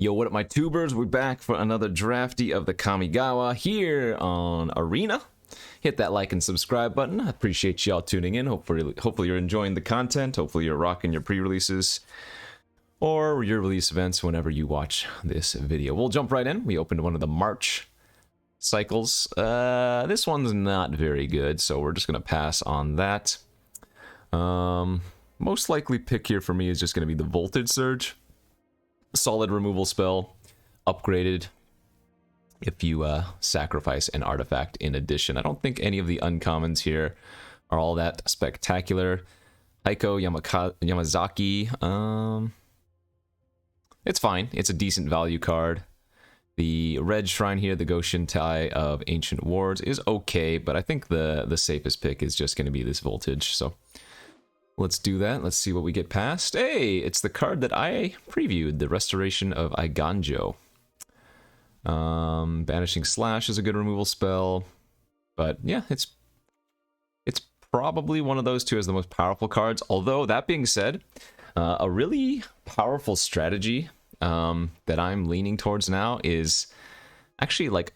Yo, what up, my tubers? We're back for another drafty of the Kamigawa here on Arena. Hit that like and subscribe button. I appreciate y'all tuning in. Hopefully you're enjoying the content. Hopefully you're rocking your pre-releases or your release events whenever you watch this video. We'll jump right in. We opened one of the March cycles. This one's not very good, so we're just going to pass on that. Most likely pick here for me is just going to be the Voltage Surge. Solid removal spell, upgraded if you sacrifice an artifact in addition. I don't think any of the uncommons here are all that spectacular. Heiko Yamazaki, it's fine. It's a decent value card. The red shrine here, the Goshintai of Ancient Wards, is okay, but I think the safest pick is just going to be this Voltage, so let's do that. Let's see what we get past. Hey, it's the card that I previewed, the Restoration of Eiganjo. Banishing Slash is a good removal spell, but yeah, it's probably one of those two as the most powerful cards. Although, that being said, a really powerful strategy that I'm leaning towards now is actually like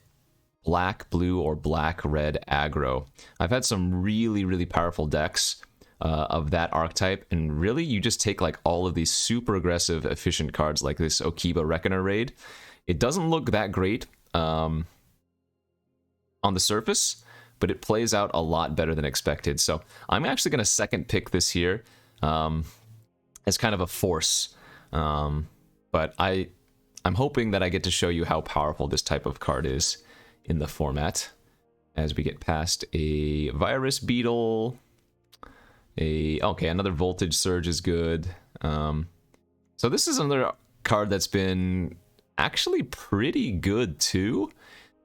black, blue, or black, red aggro. I've had some really powerful decks of that archetype, and really you just take like all of these super aggressive efficient cards like this Okiba Reckoner raid. It doesn't look that great on the surface, but it plays out a lot better than expected. So I'm actually going to second pick this here as kind of a force, but I'm hoping that I get to show you how powerful this type of card is in the format as we get past a Virus Beetle. Okay, another Voltage Surge is good. So this is another card that's been actually pretty good too.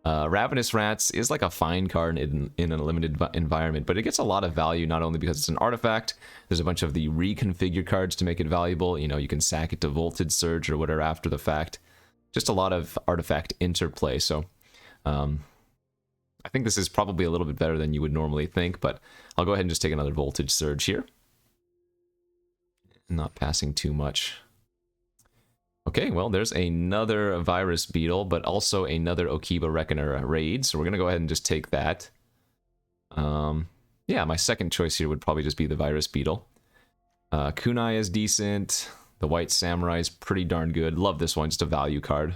Ravenous Rats is like a fine card in a limited environment, but it gets a lot of value not only because it's an artifact. There's a bunch of the reconfigure cards to make it valuable. You know, you can sack it to Voltage Surge or whatever after the fact. Just a lot of artifact interplay. So I think this is probably a little bit better than you would normally think, but I'll go ahead and just take another Voltage Surge here. Not passing too much. Okay, well, there's another Virus Beetle, but also another Okiba Reckoner raid, so we're going to go ahead and just take that. Yeah, my second choice here would probably just be the Virus Beetle. Kunai is decent. The White Samurai is pretty darn good. Love this one, just a value card.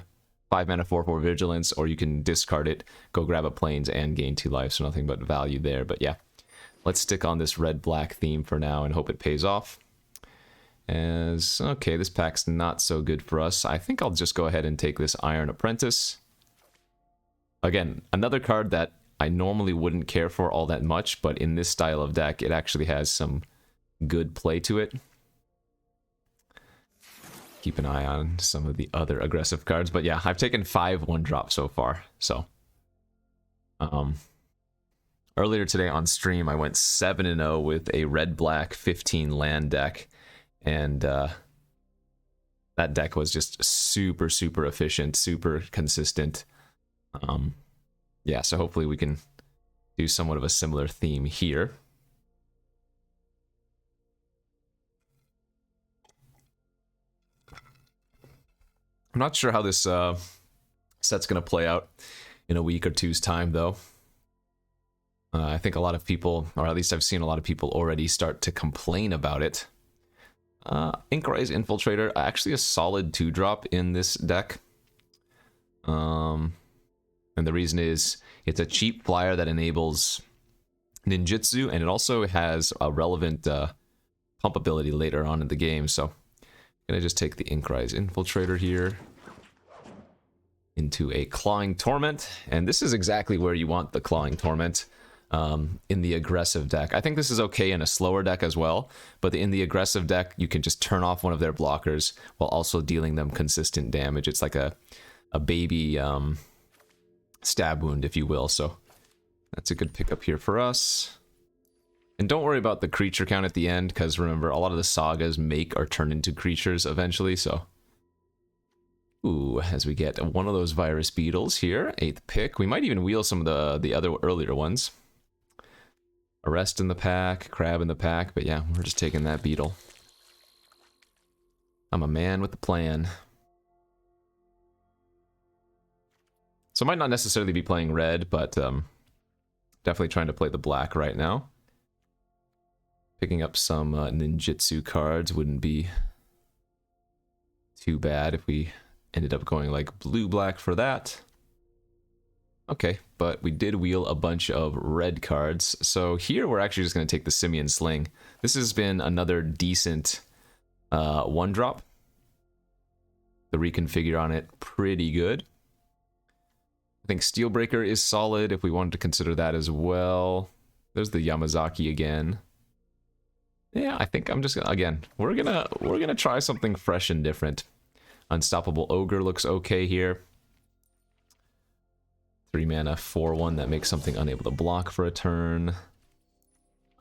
5 mana 4/4 Vigilance, or you can discard it, go grab a Plains, and gain 2 life, so nothing but value there. But yeah, let's stick on this red-black theme for now and hope it pays off. Okay, this pack's not so good for us. I think I'll just go ahead and take this Iron Apprentice. Again, another card that I normally wouldn't care for all that much, but in this style of deck, it actually has some good play to it. Keep an eye on some of the other aggressive cards. But yeah, I've taken 5 1-drop so far. So earlier today on stream, I went 7-0 with a red-black 15 land deck. And that deck was just super efficient, super consistent. Yeah, so hopefully we can do somewhat of a similar theme here. I'm not sure how this set's going to play out in a week or two's time, though. I think a lot of people, or at least I've seen a lot of people already start to complain about it. Inkrise Infiltrator, actually a solid 2-drop in this deck. And the reason is, it's a cheap flyer that enables ninjutsu, and it also has a relevant pump ability later on in the game, so I'm gonna just take the Inkrise Infiltrator here into a Clawing Torment, and this is exactly where you want the Clawing Torment in the aggressive deck. I think this is okay in a slower deck as well, but in the aggressive deck, you can just turn off one of their blockers while also dealing them consistent damage. It's like a baby stab wound, if you will, so that's a good pickup here for us. And don't worry about the creature count at the end, because remember, a lot of the sagas make or turn into creatures eventually, so... Ooh, as we get one of those Virus Beetles here, 8th pick. We might even wheel some of the other earlier ones. Arrest in the pack, Crab in the pack, but yeah, we're just taking that Beetle. I'm a man with a plan. So I might not necessarily be playing red, but definitely trying to play the black right now. Picking up some ninjutsu cards wouldn't be too bad if we ended up going like blue-black for that. Okay, but we did wheel a bunch of red cards. So here we're actually just going to take the Simian Sling. This has been another decent one-drop. The reconfigure on it, pretty good. I think Steelbreaker is solid if we wanted to consider that as well. There's the Yamazaki again. Yeah, I think I'm just gonna, again, we're gonna try something fresh and different. Unstoppable Ogre looks okay here. 3 mana, 4/1 that makes something unable to block for a turn.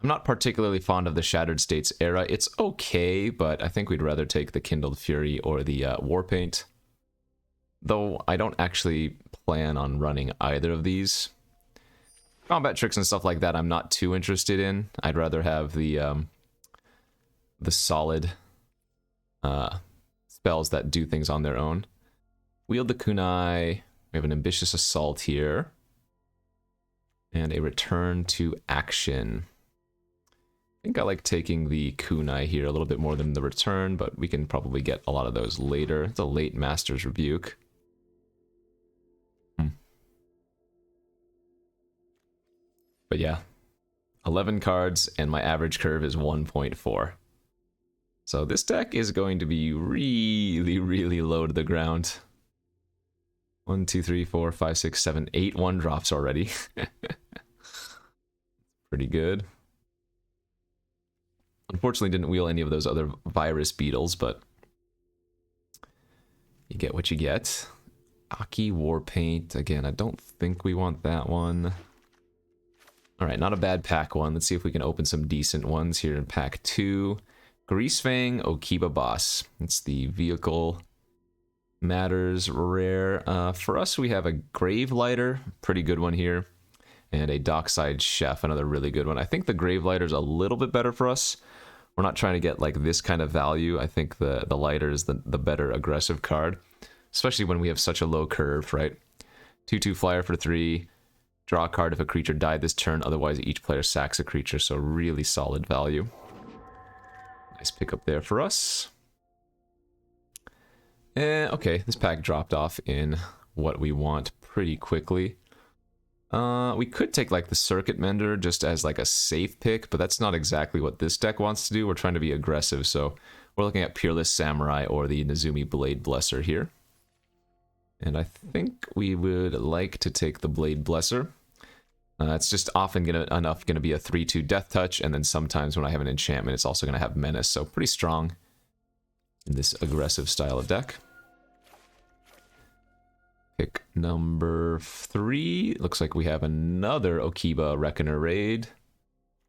I'm not particularly fond of the Shattered States era. It's okay, but I think we'd rather take the Kindled Fury or the Warpaint. Though I don't actually plan on running either of these. Combat tricks and stuff like that I'm not too interested in. I'd rather have the solid spells that do things on their own. Wield the Kunai. We have an Ambitious Assault here. And a Return to Action. I think I like taking the Kunai here a little bit more than the Return, but we can probably get a lot of those later. It's a late Master's Rebuke. But yeah, 11 cards, and my average curve is 1.4. So this deck is going to be really, really low to the ground. 1, 2, 3, 4, 5, 6, 7, 8 one-drops already. Pretty good. Unfortunately, didn't wheel any of those other virus beetles, but you get what you get. Aki Warpaint. Again, I don't think we want that one. Alright, not a bad pack one. Let's see if we can open some decent ones here in pack 2. Greasefang Okiba Boss. It's the Vehicle Matters rare. For us, we have a Grave Lighter, pretty good one here. And a Dockside Chef, another really good one. I think the Grave Lighter is a little bit better for us. We're not trying to get like this kind of value. I think the Lighter is the better aggressive card. Especially when we have such a low curve, right? 2/2 flyer for 3. Draw a card if a creature died this turn, otherwise each player sacks a creature, so really solid value. Nice pickup there for us. Okay, this pack dropped off in what we want pretty quickly. We could take like the Circuit Mender just as like a safe pick, but that's not exactly what this deck wants to do. We're trying to be aggressive, so we're looking at Peerless Samurai or the Nezumi Blade Blesser here. And I think we would like to take the Blade Blesser. It's just often going to be a 3/2 Death Touch, and then sometimes when I have an enchantment, it's also going to have Menace, so pretty strong in this aggressive style of deck. Pick number 3. Looks like we have another Okiba Reckoner Raid.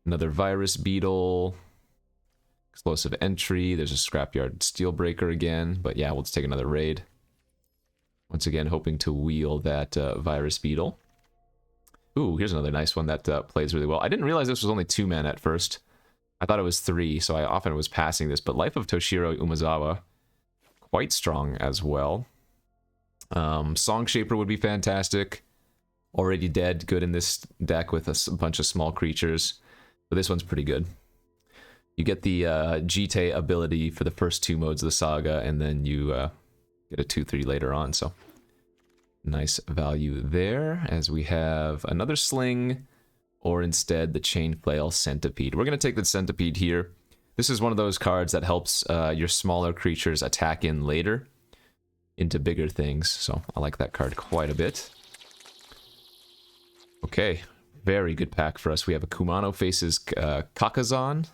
Another Virus Beetle. Explosive Entry. There's a Scrapyard Steelbreaker again, but yeah, we'll just take another Raid. Once again, hoping to wheel that Virus Beetle. Ooh, here's another nice one that plays really well. I didn't realize this was only 2 mana at first. I thought it was 3, so I often was passing this. But Life of Toshiro Umezawa, quite strong as well. Song Shaper would be fantastic. Already Dead, good in this deck with a bunch of small creatures. But this one's pretty good. You get the Jite ability for the first 2 modes of the saga, and then you get a 2/3 later on, so nice value there, as we have another Sling, or instead the Chain Flail Centipede. We're going to take the Centipede here. This is one of those cards that helps your smaller creatures attack in later into bigger things, so I like that card quite a bit. Okay, very good pack for us. We have a Kumano Faces Kakazan.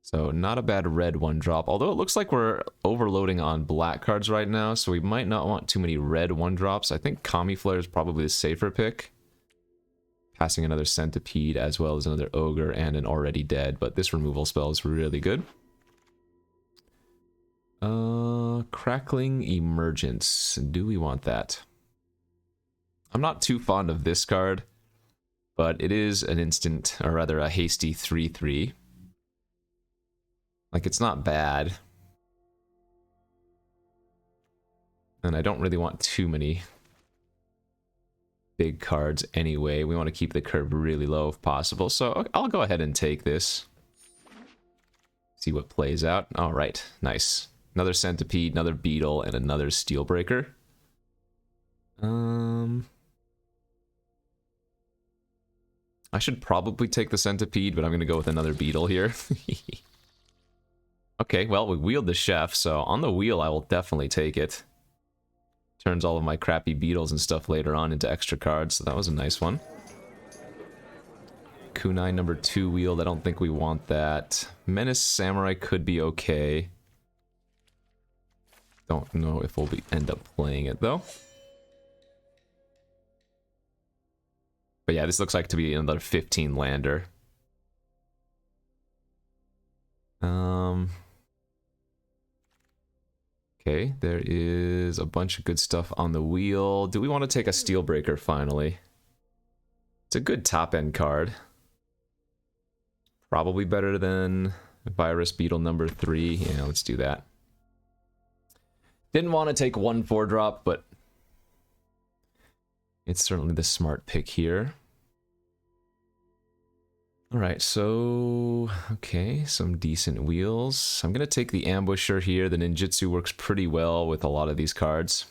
So not a bad red one drop, although it looks like we're overloading on black cards right now, so we might not want too many red one drops. I think Kami Flare is probably the safer pick. Passing another Centipede as well as another Ogre and an Already Dead, but this removal spell is really good. Crackling Emergence. Do we want that? I'm not too fond of this card, but it is an instant, or rather a hasty 3/3. Like, it's not bad. And I don't really want too many big cards anyway. We want to keep the curve really low if possible. So I'll go ahead and take this. See what plays out. All right, nice. Another Centipede, another Beetle, and another Steelbreaker. I should probably take the Centipede, but I'm going to go with another Beetle here. Okay, well, we wheeled the Chef, so on the wheel, I will definitely take it. Turns all of my crappy Beetles and stuff later on into extra cards, so that was a nice one. Kunai number 2 wheeled, I don't think we want that. Menace Samurai could be okay. Don't know if we'll end up playing it, though. But yeah, this looks like to be another 15 lander. Okay, there is a bunch of good stuff on the wheel. Do we want to take a Steelbreaker finally? It's a good top-end card. Probably better than Virus Beetle number 3. Yeah, let's do that. Didn't want to take 1 4-drop, but it's certainly the smart pick here. Alright, so... okay, some decent wheels. I'm gonna take the Ambusher here. The Ninjutsu works pretty well with a lot of these cards.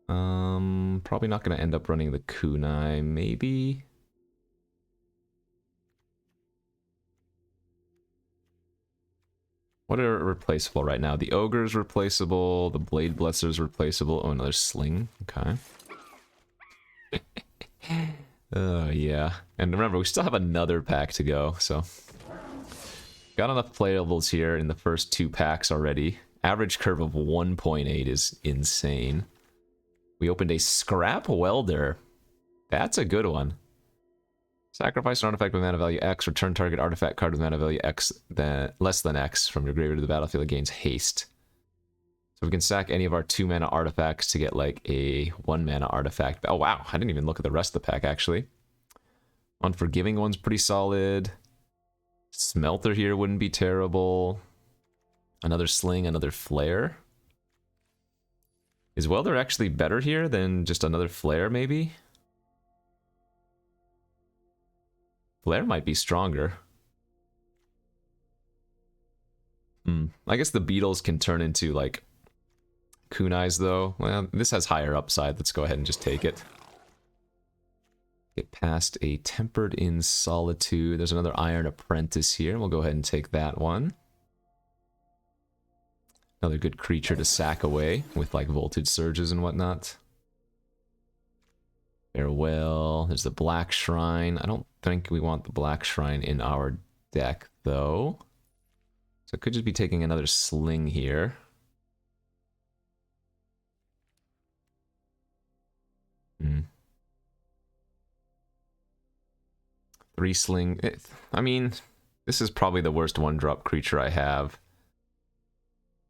Probably not gonna end up running the Kunai, maybe? What are replaceable right now? The Ogre's replaceable, the Blade Blesser's replaceable. Oh, another Sling, okay. Oh, yeah. And remember, we still have another pack to go, so... got enough playables here in the first 2 packs already. Average curve of 1.8 is insane. We opened a Scrap Welder. That's a good one. Sacrifice an artifact with mana value X, return target artifact card with mana value X less than X from your graveyard to the battlefield, gains haste. So we can sack any of our 2 mana artifacts to get like a 1 mana artifact. Oh wow, I didn't even look at the rest of the pack actually. Unforgiving one's pretty solid. Smelter here wouldn't be terrible. Another Sling, another Flare. Is Welder actually better here than just another Flare maybe? Flare might be stronger. I guess the Beetles can turn into like Kunais though. Well, this has higher upside. Let's go ahead and just take it. Get past a Tempered in Solitude. There's another Iron Apprentice here. We'll go ahead and take that one. Another good creature to sack away with like Voltage Surges and whatnot. Farewell. There's the Black Shrine. I don't think we want the Black Shrine in our deck though. So it could just be taking another Sling here. Three Sling. I mean, this is probably the worst 1-drop creature I have.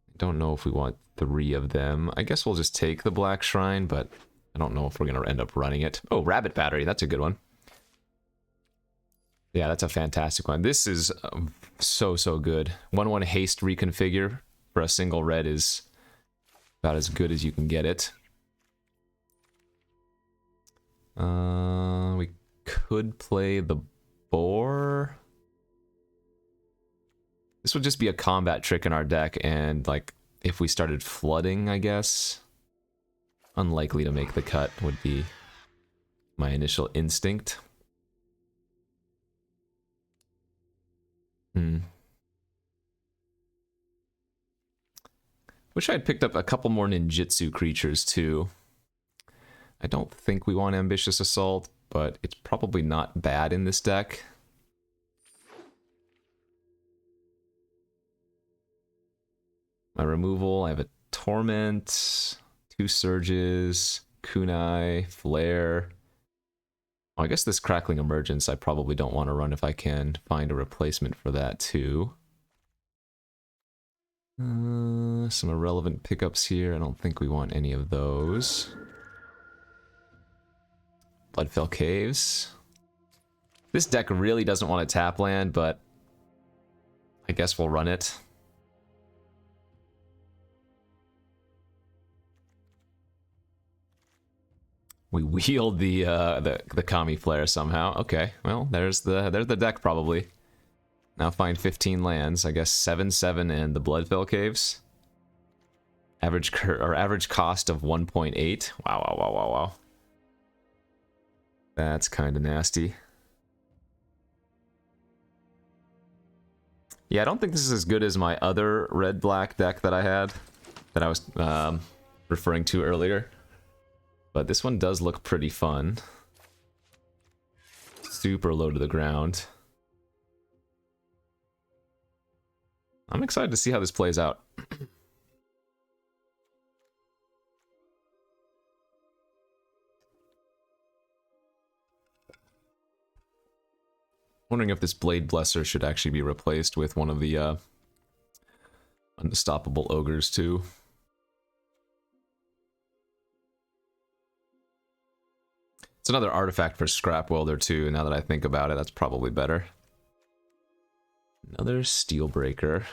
I don't know if we want 3 of them. I guess we'll just take the Black Shrine, but I don't know if we're going to end up running it. Oh, Rabbit Battery. That's a good one. Yeah, that's a fantastic one. This is so good. 1/1 haste reconfigure for a single red is about as good as you can get it. We could play the Boar. This would just be a combat trick in our deck, and like if we started flooding, I guess. Unlikely to make the cut would be my initial instinct. Wish I had picked up a couple more ninjutsu creatures too. I don't think we want Ambitious Assault, but it's probably not bad in this deck. My removal, I have a Torment, 2 Surges, Kunai, Flare. Oh, I guess this Crackling Emergence I probably don't want to run if I can find a replacement for that too. Some irrelevant pickups here. I don't think we want any of those. Bloodfell Caves. This deck really doesn't want to tap land, but I guess we'll run it. We wield the Kami Flare somehow. Okay, well, there's the deck probably. Now find 15 lands. I guess 7/7 and the Bloodfell Caves. Average cost of 1.8. Wow. That's kind of nasty. Yeah, I don't think this is as good as my other red-black deck that I had, that I was referring to earlier. But this one does look pretty fun. Super low to the ground. I'm excited to see how this plays out. Wondering if this Blade Blesser should actually be replaced with one of the Unstoppable Ogres too. It's another artifact for Scrap Welder too, now that I think about it, that's probably better. Another Steelbreaker.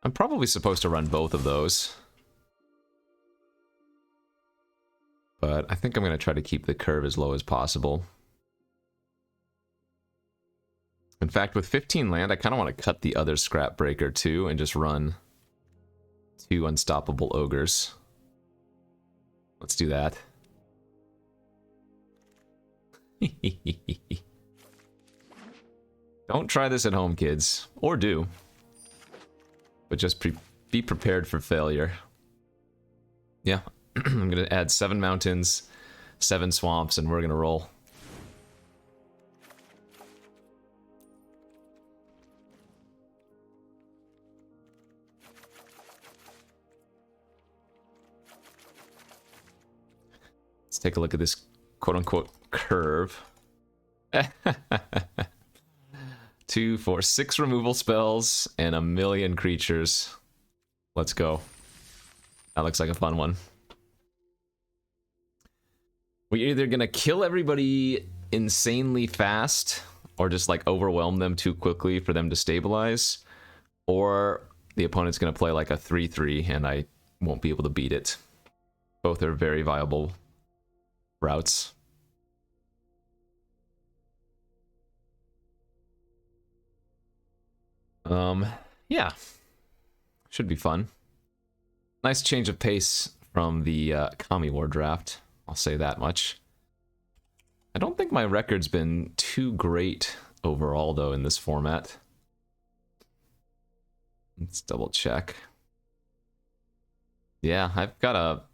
I'm probably supposed to run both of those. But I think I'm going to try to keep the curve as low as possible. In fact, with 15 land, I kind of want to cut the other Scrap Breaker too and just run 2 Unstoppable Ogres. Let's do that. Don't try this at home, kids. Or do. But just be prepared for failure. Yeah, I'm going to add 7 mountains, 7 swamps, and we're going to roll. Let's take a look at this quote-unquote curve. 2, 4, 6 removal spells and 1,000,000 creatures. Let's go. That looks like a fun one. We're either gonna kill everybody insanely fast or just like overwhelm them too quickly for them to stabilize, or the opponent's gonna play like a 3/3 and I won't be able to beat it. Both are very viable routes. Yeah. Should be fun. Nice change of pace from the Kami War draft. I'll say that much. I don't think my record's been too great overall, though, in this format. Let's double check. Yeah, I've got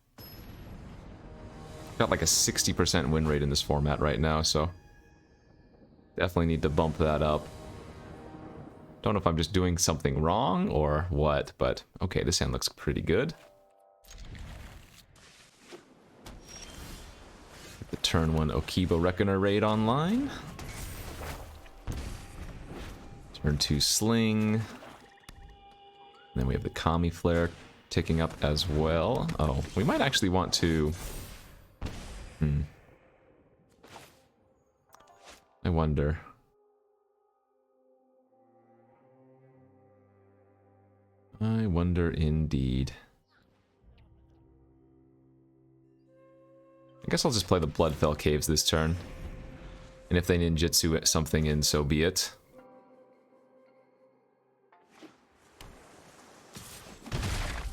like a 60% win rate in this format right now, so definitely need to bump that up. Don't know if I'm just doing something wrong or what, but okay, this hand looks pretty good. Get the turn 1 Okibo Reckoner raid online. Turn 2 Sling. And then we have the Kami Flare ticking up as well. Oh, we might actually want to... I wonder... I wonder indeed. I guess I'll just play the Bloodfell Caves this turn. And if they ninjutsu something in, so be it.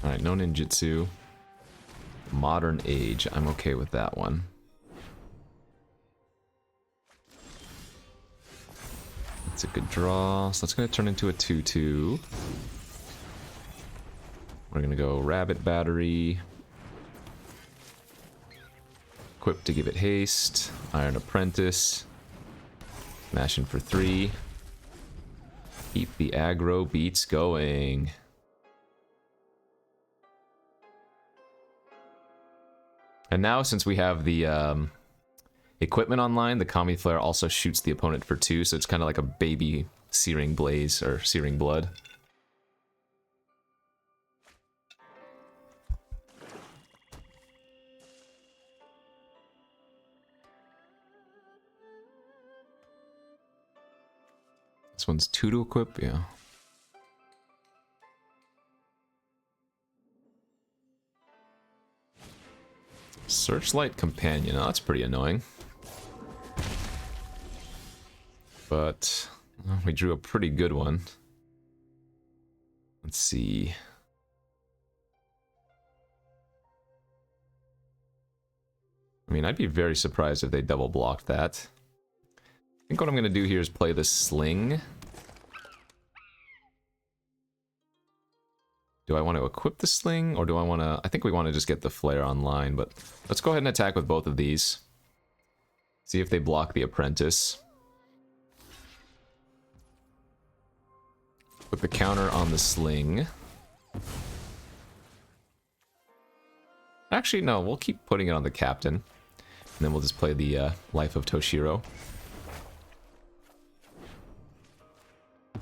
Alright, no ninjutsu. Modern Age, I'm okay with that one. That's a good draw. So that's going to turn into a 2/2. We're going to go Rabbit Battery. Equip to give it haste. Iron Apprentice. Smashing for 3. Keep the aggro beats going. And now, since we have the equipment online, the Kami Flare also shoots the opponent for 2, so it's kind of like a baby Searing Blaze, or Searing Blood. This one's 2 to equip, yeah. Searchlight Companion. Oh, that's pretty annoying. But we drew a pretty good one. Let's see. I mean, I'd be very surprised if they double blocked that. I think what I'm going to do here is play the Sling. Do I want to equip the Sling, or do I want to... I think we want to just get the Flare online, but let's go ahead and attack with both of these. See if they block the Apprentice. Put the counter on the Sling. Actually, no, we'll keep putting it on the Captain. And then we'll just play the Life of Toshiro.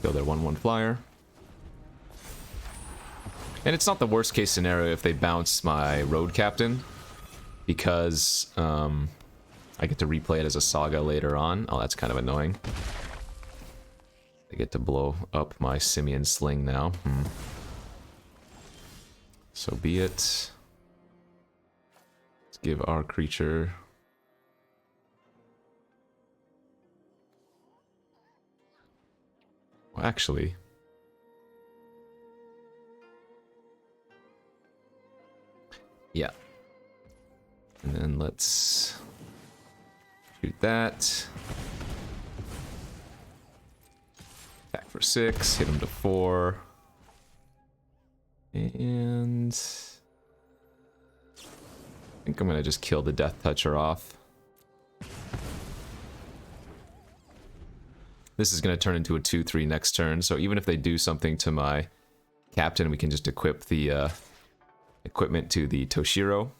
Go their 1/1 flyer. And it's not the worst case scenario if they bounce my Road Captain, because I get to replay it as a Saga later on. Oh, that's kind of annoying. I get to blow up my Simian Sling now. So be it. Let's give our creature... Well, actually... Yeah. And then let's shoot that. Attack for 6, hit him to 4. And I think I'm gonna just kill the Death Toucher off. This is gonna turn into a 2/3 next turn, so even if they do something to my Captain, we can just equip the equipment to the Toshiro.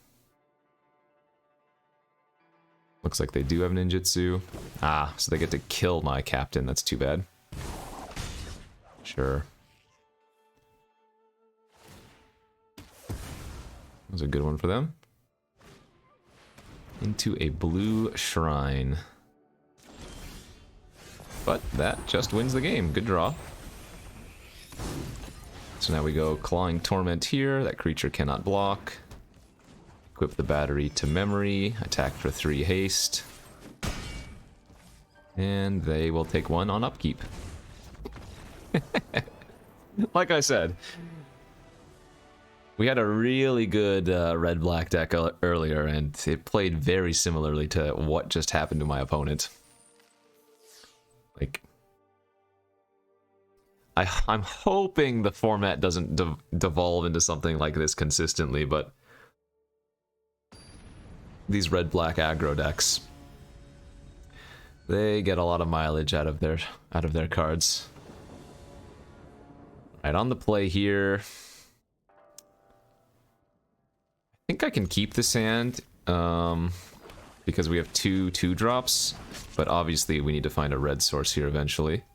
Looks like they do have ninjutsu. Ah, so they get to kill my Captain. That's too bad. Sure. That was a good one for them. Into a blue shrine. But that just wins the game. Good draw. So now we go Clawing Torment here. That creature cannot block. Equip the battery to memory. Attack for 3 haste. And they will take 1 on upkeep. Like I said, we had a really good red-black deck earlier, and it played very similarly to what just happened to my opponent. Like, I'm hoping the format doesn't devolve into something like this consistently, but these red-black aggro decks, they get a lot of mileage out of their cards. Right, on the play here, I think I can keep this hand because we have 2 2-drops, but obviously we need to find a red source here eventually.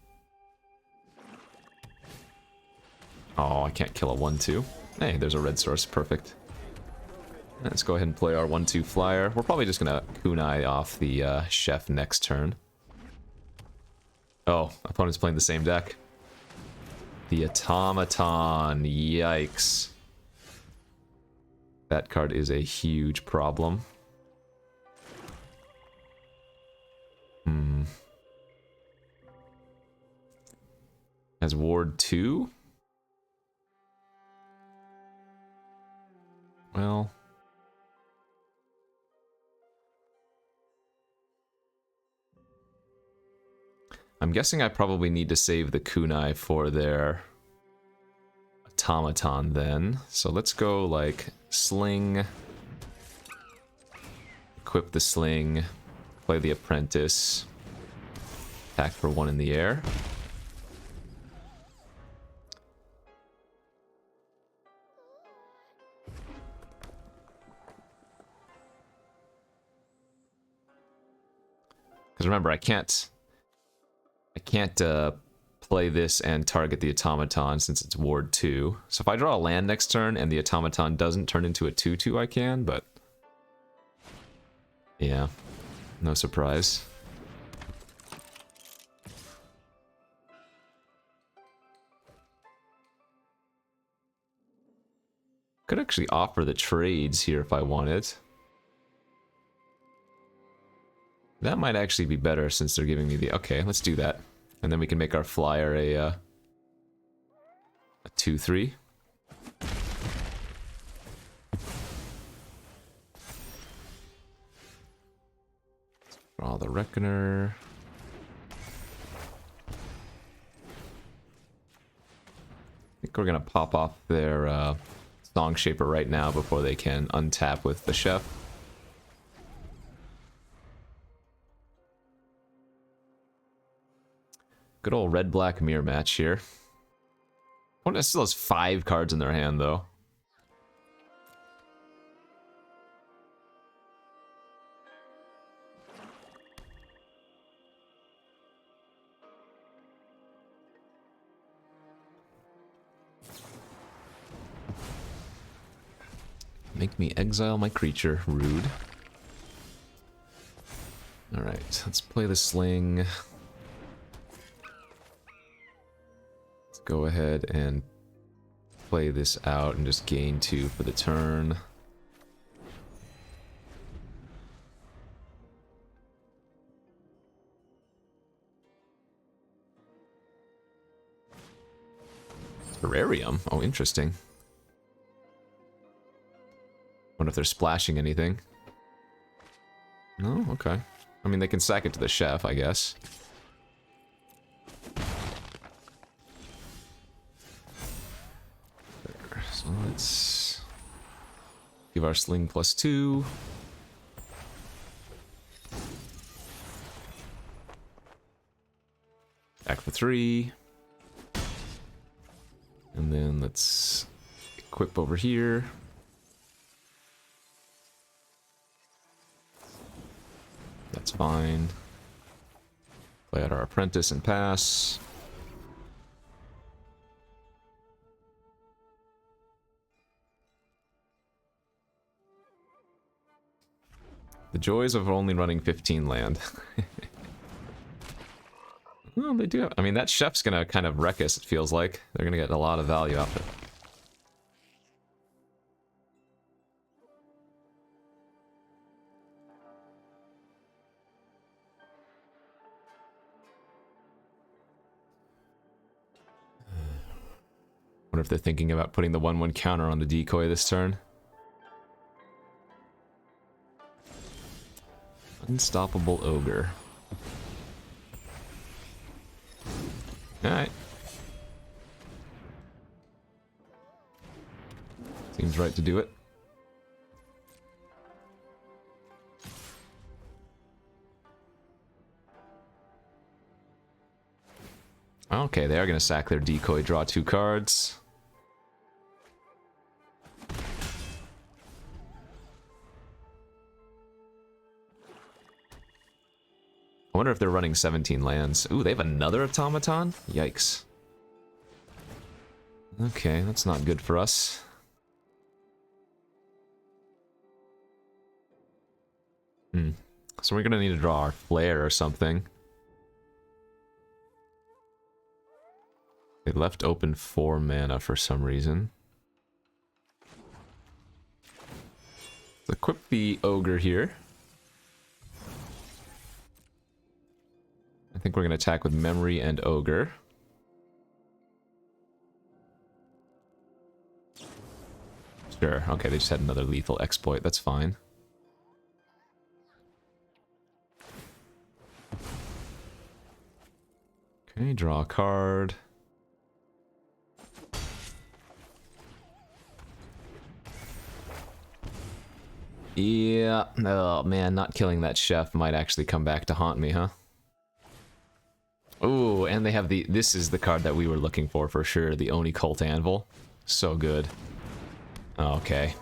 Oh, I can't kill a 1/2. Hey, there's a red source. Perfect. Let's go ahead and play our 1/2 flyer. We're probably just gonna kunai off the chef next turn. Oh, opponent's playing the same deck. The Automaton. Yikes. That card is a huge problem. Has Ward 2? Well... I'm guessing I probably need to save the kunai for their Automaton then. So let's go like Sling, equip the Sling, play the Apprentice, attack for 1 in the air. Because remember, I can't play this and target the Automaton since it's Ward 2. So if I draw a land next turn and the Automaton doesn't turn into a 2/2, I can, but... yeah, no surprise. Could actually offer the trades here if I wanted. That might actually be better since they're giving me the... Okay, let's do that. And then we can make our flyer a 2-3. Draw the Reckoner. I think we're gonna pop off their Song Shaper right now before they can untap with the Chef. Good old red-black mirror match here. Opponent still has 5 cards in their hand, though. Make me exile my creature. Rude. Alright, let's play the Sling. Go ahead and play this out and just gain 2 for the turn. Terrarium? Oh, interesting. Wonder if they're splashing anything. No? Okay. I mean, they can sack it to the Chef, I guess. So let's give our Sling +2. Back for 3. And then let's equip over here. That's fine. Play out our Apprentice and pass. The joys of only running 15 land. Well, they do have... I mean, that Chef's gonna kind of wreck us, it feels like. They're gonna get a lot of value out of it. Wonder if they're thinking about putting the 1/1 counter on the decoy this turn. Unstoppable Ogre. Alright. Seems right to do it. Okay, they are going to sack their decoy, draw 2 cards. I wonder if they're running 17 lands. Ooh, they have another automaton? Yikes. Okay, that's not good for us. So we're gonna need to draw our flare or something. They left open 4 mana for some reason. Let's equip the Ogre here. I think we're going to attack with Memory and Ogre. Sure, okay, they just had another lethal exploit, that's fine. Okay, draw a card. Yeah, oh man, not killing that Chef might actually come back to haunt me, huh? Oh, and they have the... This is the card that we were looking for sure. The Oni Cult Anvil. So good. Okay.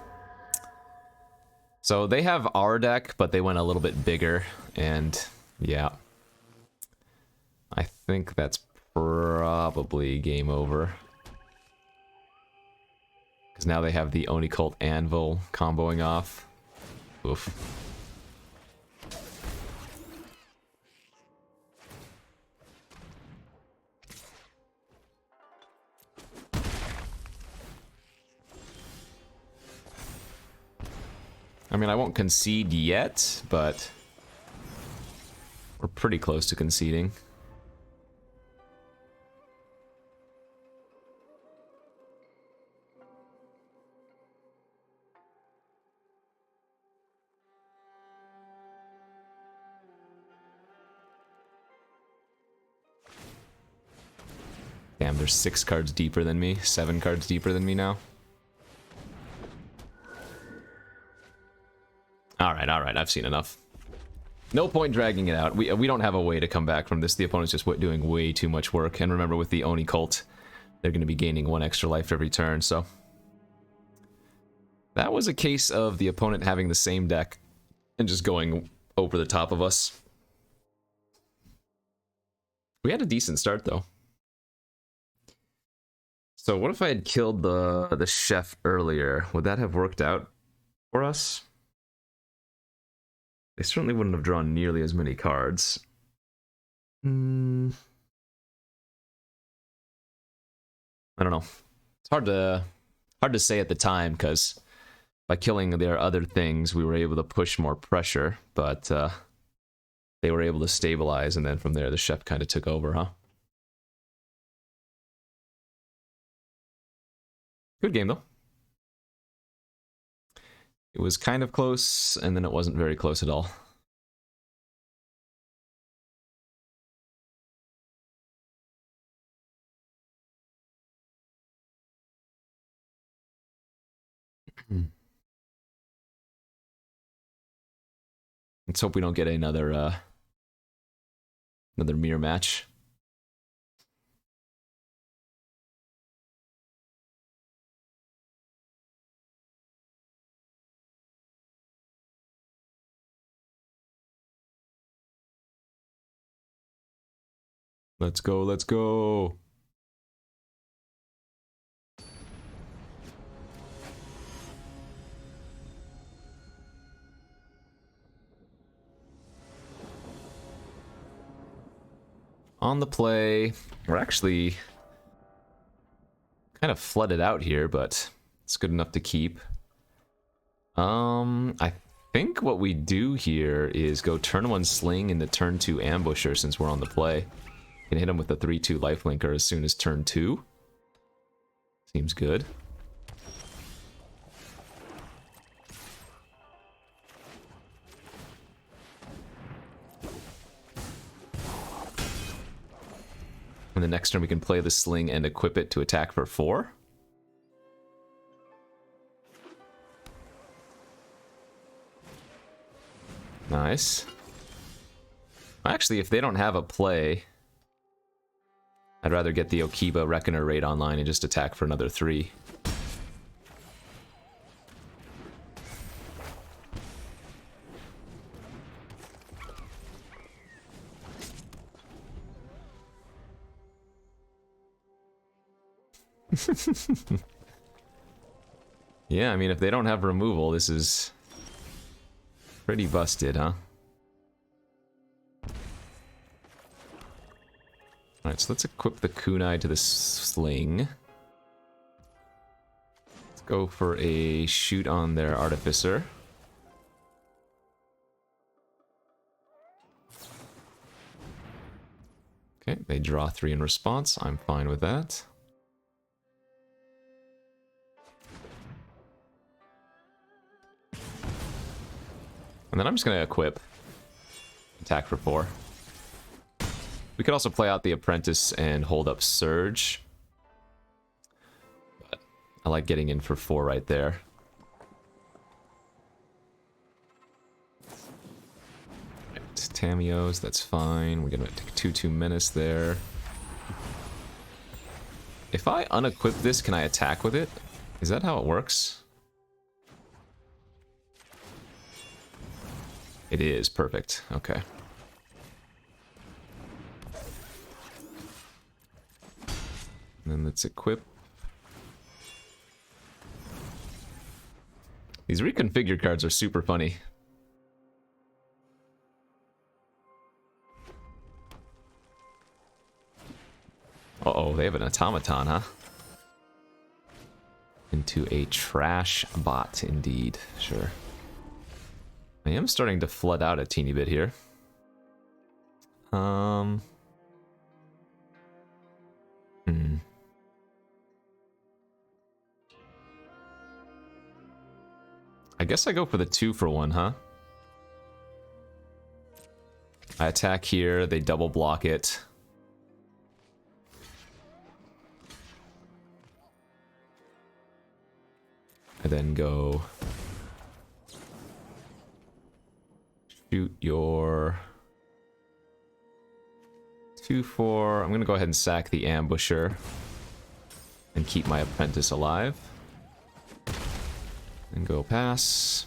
So they have our deck, but they went a little bit bigger. And, yeah. I think that's probably game over. Because now they have the Oni Cult Anvil comboing off. Oof. I mean, I won't concede yet, but pretty close to conceding. Damn, they're 6 cards deeper than me, 7 cards deeper than me now. Alright, I've seen enough. No point dragging it out. We don't have a way to come back from this. The opponent's just doing way too much work. And remember, with the Oni cult, they're going to be gaining 1 extra life every turn, so... That was a case of the opponent having the same deck and just going over the top of us. We had a decent start, though. So what if I had killed the chef earlier? Would that have worked out for us? They certainly wouldn't have drawn nearly as many cards. I don't know. It's hard to say at the time, because by killing their other things, we were able to push more pressure, but they were able to stabilize, and then from there, the chef kind of took over, huh? Good game, though. It was kind of close, and then it wasn't very close at all. Let's hope we don't get another mirror match. Let's go, let's go. On the play, we're actually kind of flooded out here, but it's good enough to keep. I think what we do here is go turn 1 Sling into turn 2 Ambusher since we're on the play. Can hit him with the 3/2 lifelinker as soon as turn 2. Seems good. And the next turn we can play the Sling and equip it to attack for 4. Nice. Actually, if they don't have a play, I'd rather get the Okiba Reckoner raid online and just attack for another 3. Yeah, I mean, if they don't have removal, this is pretty busted, huh? Alright, so let's equip the kunai to the Sling. Let's go for a shoot on their Artificer. Okay, they draw 3 in response. I'm fine with that. And then I'm just going to equip. Attack for 4. We could also play out the Apprentice and hold up Surge. But I like getting in for 4 right there. Right, Tamiyo's, that's fine. We're going to take 2/2 Menace there. If I unequip this, can I attack with it? Is that how it works? It is, perfect. Okay. And then let's equip. These reconfigured cards are super funny. Uh-oh, they have an automaton, huh? Into a trash bot, indeed. Sure. I am starting to flood out a teeny bit here. Um. Hmm. I guess I go for the 2-for-1, huh? I attack here, they double block it. I then go shoot your 2-4. I'm gonna go ahead and sack the ambusher and keep my apprentice alive. And go pass.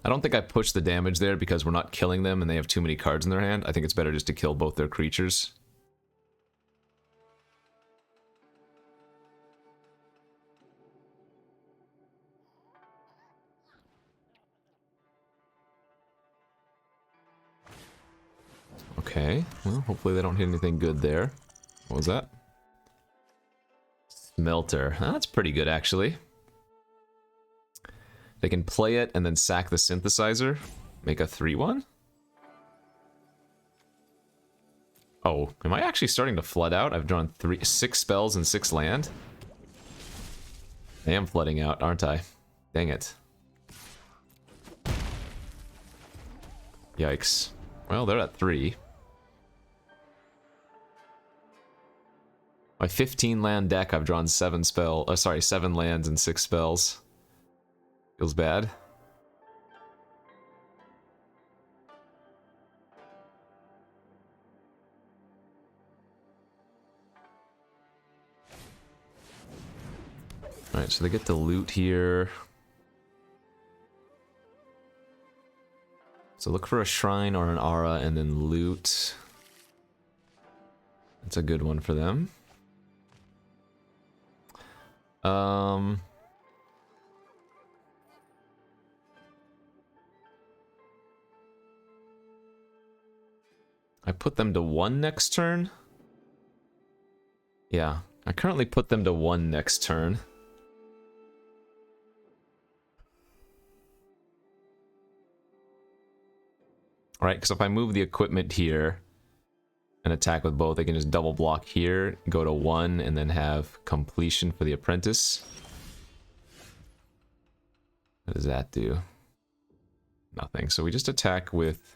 I don't think I pushed the damage there because we're not killing them and they have too many cards in their hand. I think it's better just to kill both their creatures. Okay, well, hopefully they don't hit anything good there. What was that? Smelter. That's pretty good, actually. They can play it and then sack the synthesizer. Make a 3-1? Oh, am I actually starting to flood out? I've drawn 6 spells and 6 land. I am flooding out, aren't I? Dang it. Yikes. Well, they're at 3. My 15 land deck, I've drawn 7 lands and 6 spells. Feels bad. Alright, so they get to loot here. So look for a shrine or an aura and then loot. That's a good one for them. I put them to 1 next turn. Yeah, I currently put them to 1 next turn. Alright, because if I move the equipment here and attack with both, I can just double block here, go to 1, and then have completion for the apprentice. What does that do? Nothing. So we just attack with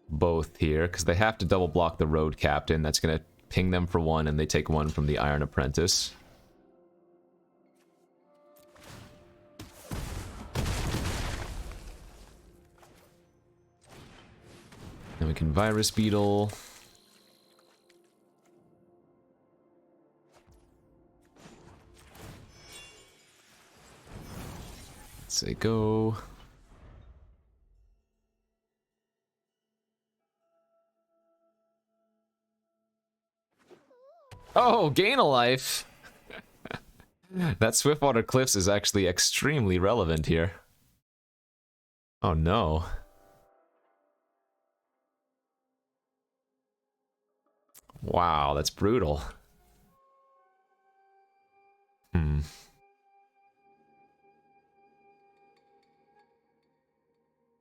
both here, because they have to double block the road captain. That's going to ping them for 1, and they take 1 from the Iron Apprentice. Then we can Virus Beetle. Let's say go. Oh, gain a life! That Swiftwater Cliffs is actually extremely relevant here. Oh no. Wow, that's brutal.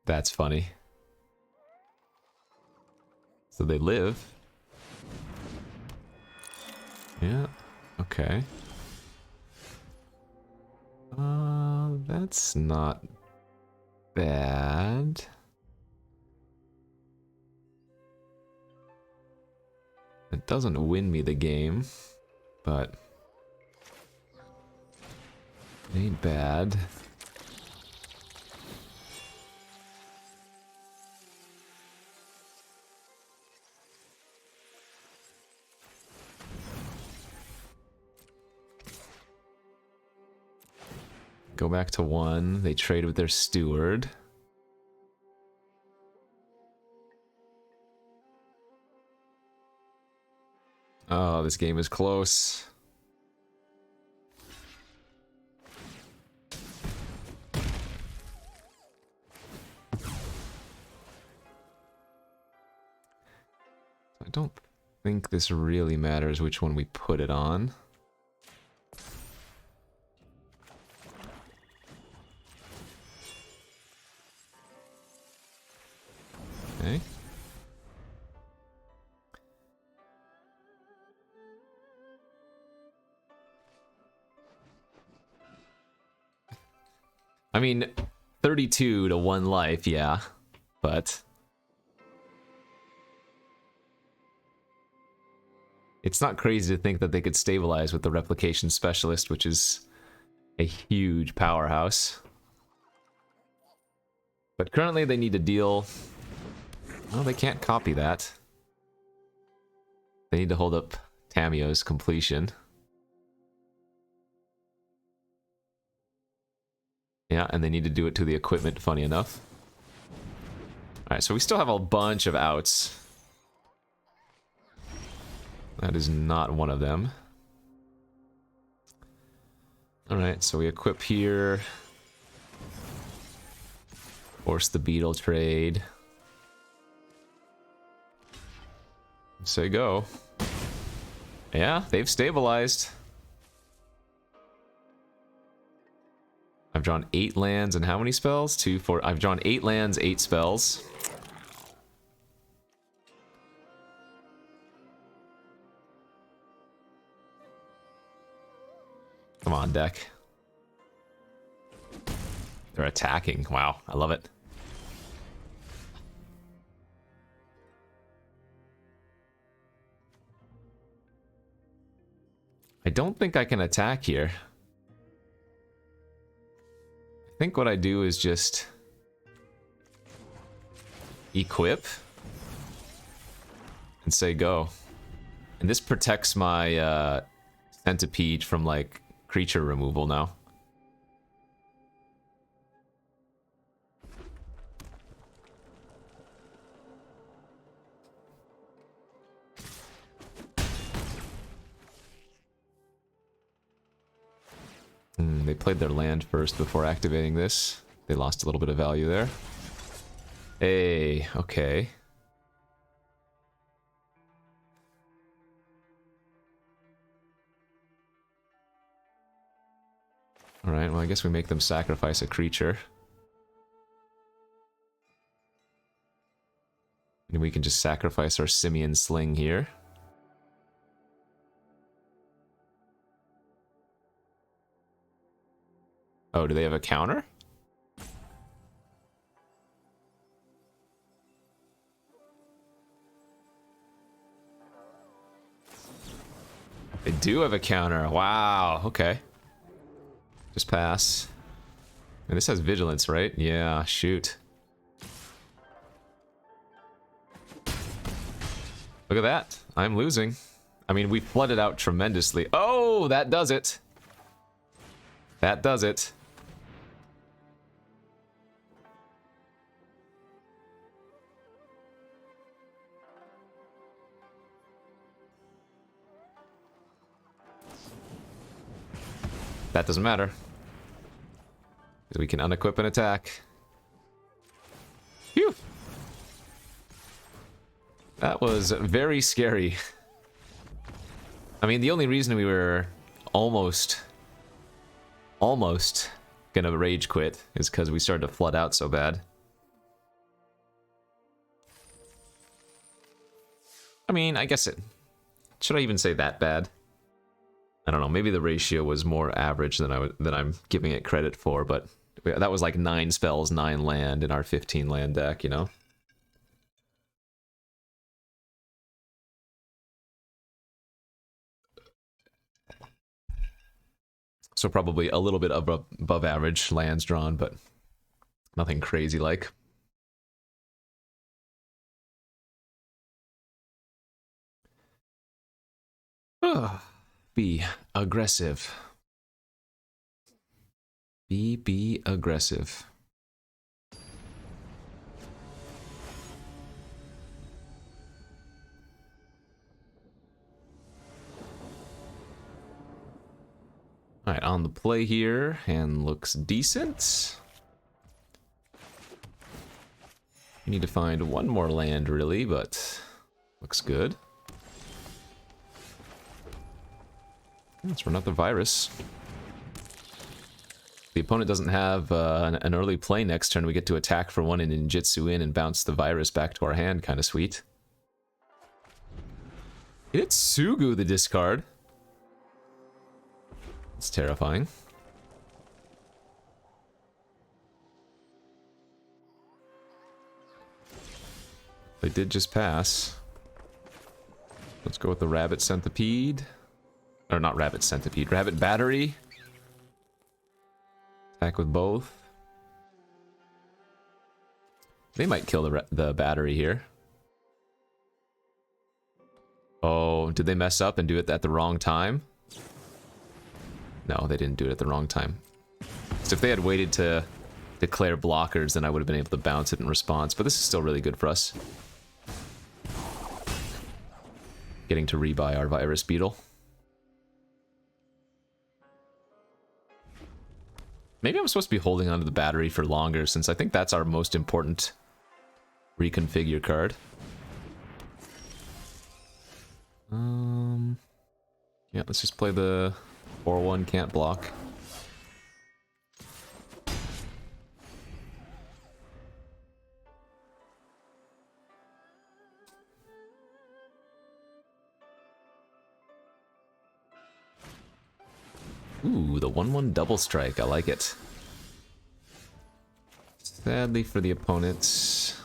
That's funny. So they live. Yeah, okay. That's not bad. It doesn't win me the game, but it ain't bad. Go back to 1. They trade with their steward. Oh, this game is close. I don't think this really matters which one we put it on. Okay. I mean, 32 to 1 life, yeah, but it's not crazy to think that they could stabilize with the replication specialist, which is a huge powerhouse. But currently they need to deal... Oh, they can't copy that. They need to hold up Tamio's completion. Yeah, and they need to do it to the equipment, funny enough. Alright, so we still have a bunch of outs. That is not one of them. Alright, so we equip here. Force the beetle trade. Say go. Yeah, they've stabilized. I've drawn 8 lands and how many spells? 2, 4. I've drawn 8 lands, 8 spells. Come on, deck. They're attacking. Wow, I love it. I don't think I can attack here. I think what I do is just equip and say go. And this protects my centipede from like creature removal now. They played their land first before activating this. They lost a little bit of value there. Hey, okay. Alright, well I guess we make them sacrifice a creature. And we can just sacrifice our Simian Sling here. Oh, do they have a counter? They do have a counter. Wow, okay. Just pass. And this has vigilance, right? Yeah, shoot. Look at that. I'm losing. I mean, we flooded out tremendously. Oh, that does it. That does it. That doesn't matter. Because we can unequip and attack. Phew! That was very scary. I mean, the only reason we were almost gonna rage quit is because we started to flood out so bad. I mean, I guess it... Should I even say that bad? I don't know, maybe the ratio was more average than I'm giving it credit for, but that was like 9 spells, 9 land in our 15 land deck, you know? So probably a little bit above average lands drawn, but nothing crazy like. Be aggressive. Be aggressive. Alright, on the play here, and looks decent. We need to find one more land, really, but looks good. Let's run out the virus. The opponent doesn't have an early play next turn. We get to attack for one and ninjutsu in and bounce the virus back to our hand. Kind of sweet. It's Sugu, the discard. It's terrifying. They did just pass. Let's go with the rabbit centipede. Or not rabbit centipede, rabbit battery. Attack with both. They might kill the battery here. Oh, did they mess up and do it at the wrong time? No, they didn't do it at the wrong time. So if they had waited to declare blockers, then I would have been able to bounce it in response. But this is still really good for us. Getting to rebuy our virus beetle. Maybe I'm supposed to be holding onto the battery for longer, since I think that's our most important reconfigure card. Yeah, let's just play the 4-1 can't block. Ooh, the 1-1 double strike. I like it. Sadly for the opponents,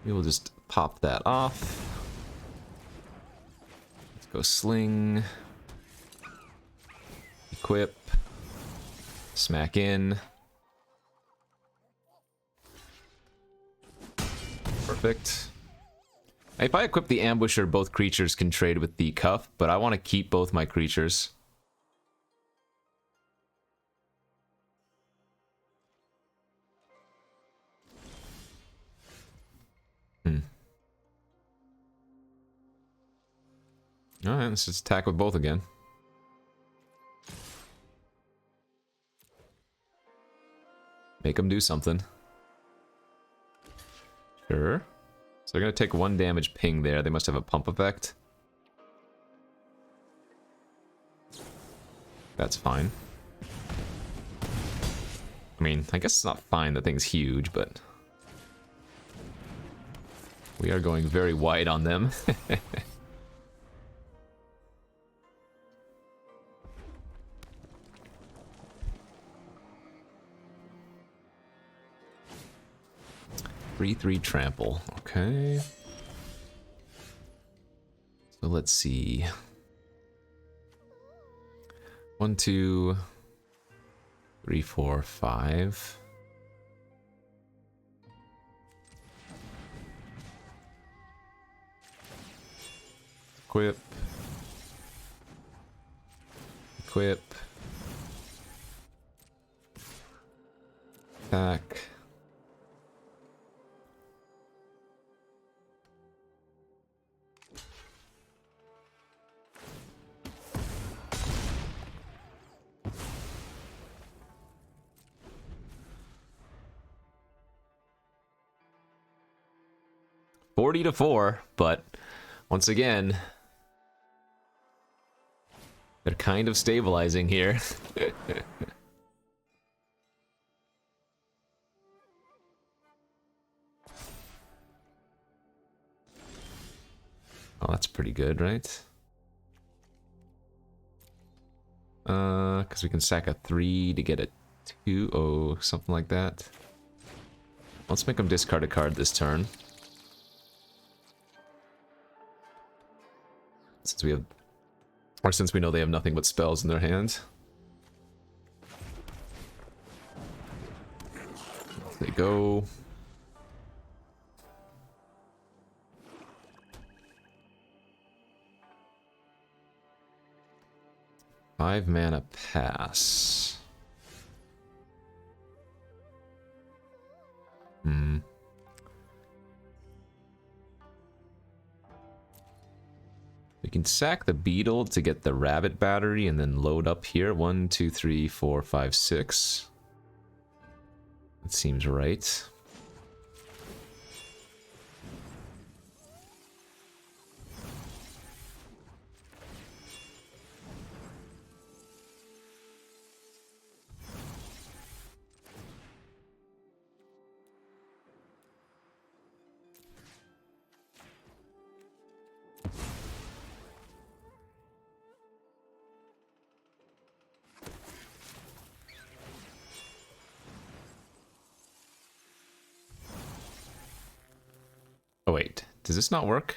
we will just pop that off. Let's go sling. Equip. Smack in. Perfect. If I equip the ambusher, both creatures can trade with the cuff, but I want to keep both my creatures. Alright, let's just attack with both again. Make them do something. Sure. So they're going to take 1 damage ping there. They must have a pump effect. That's fine. I mean, I guess it's not fine. The thing's huge, but... we are going very wide on them. 3/3 trample. Okay. So let's see. 1, 2, 3, 4, 5. Equip. Equip. Attack. $40-4, but once again, they're kind of stabilizing here. Oh, that's pretty good, right? Because we can sack a 3 to get a 2, oh, something like that. Let's make them discard a card this turn. Since we have, or since we know they have nothing but spells in their hands. There they go. Five mana pass. We can sack the beetle to get the rabbit battery and then load up here. 1, 2, 3, 4, 5, 6. That seems right. wait. Does this not work?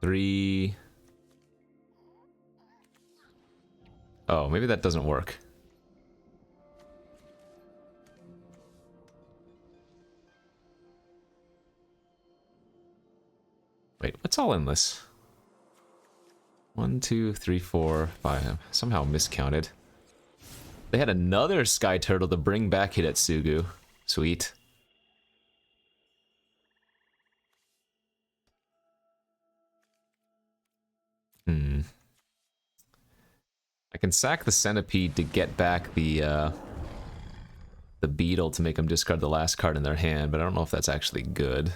3... Oh, maybe that doesn't work. Wait, what's all in this? 1, 2, 3, 4, 5. Somehow miscounted. They had another Sky Turtle to bring back Hidetsugu. Sweet. I can sack the Centipede to get back the Beetle to make them discard the last card in their hand, but I don't know if that's actually good.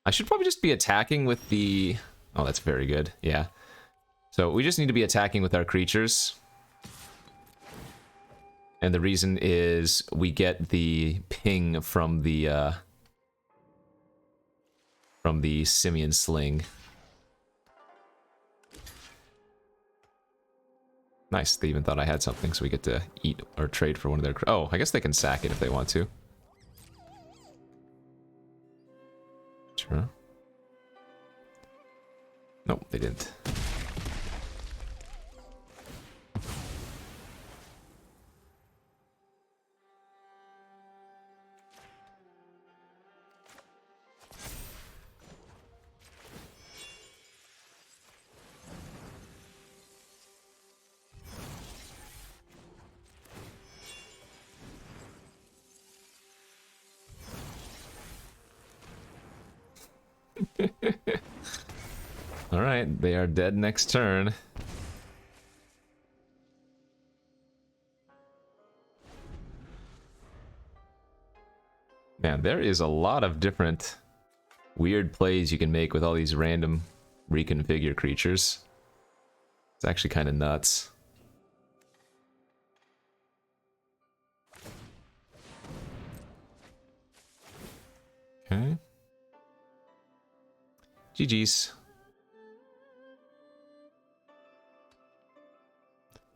I should probably just be attacking with the... Oh, that's very good. Yeah. So we just need to be attacking with our creatures. And the reason is we get the ping from the Simian Sling. Nice, they even thought I had something, so we get to eat or trade for one of their... Oh, I guess they can sack it if they want to. Sure. Nope, they didn't. Alright, they are dead next turn. Man, there is a lot of different weird plays you can make with all these random reconfigure creatures. It's actually kind of nuts. Okay. GG's.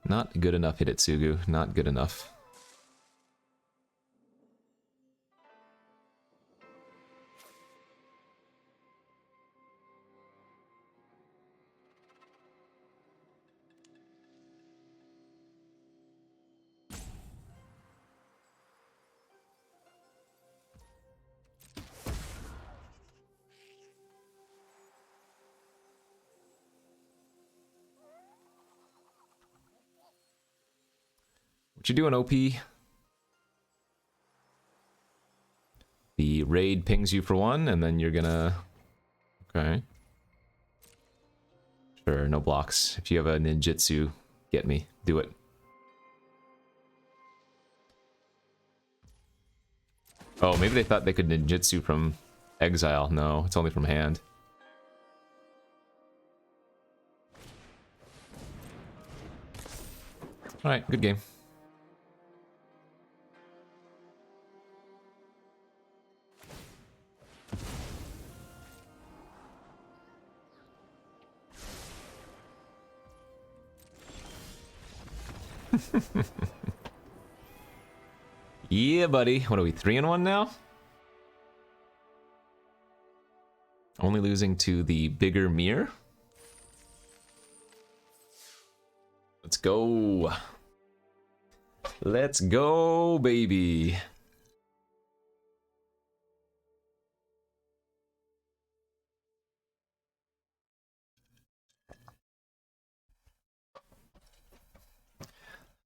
Not good enough, Hidetsugu. Not good enough. What you doing, OP? The raid pings you for one, and then you're gonna... Okay. Sure, no blocks. If you have a ninjutsu, get me. Do it. Oh, maybe they thought they could ninjutsu from exile. No, it's only from hand. Alright, good game. Yeah, buddy. What are we, 3-1 now? Only losing to the bigger mirror. Let's go. Let's go, baby.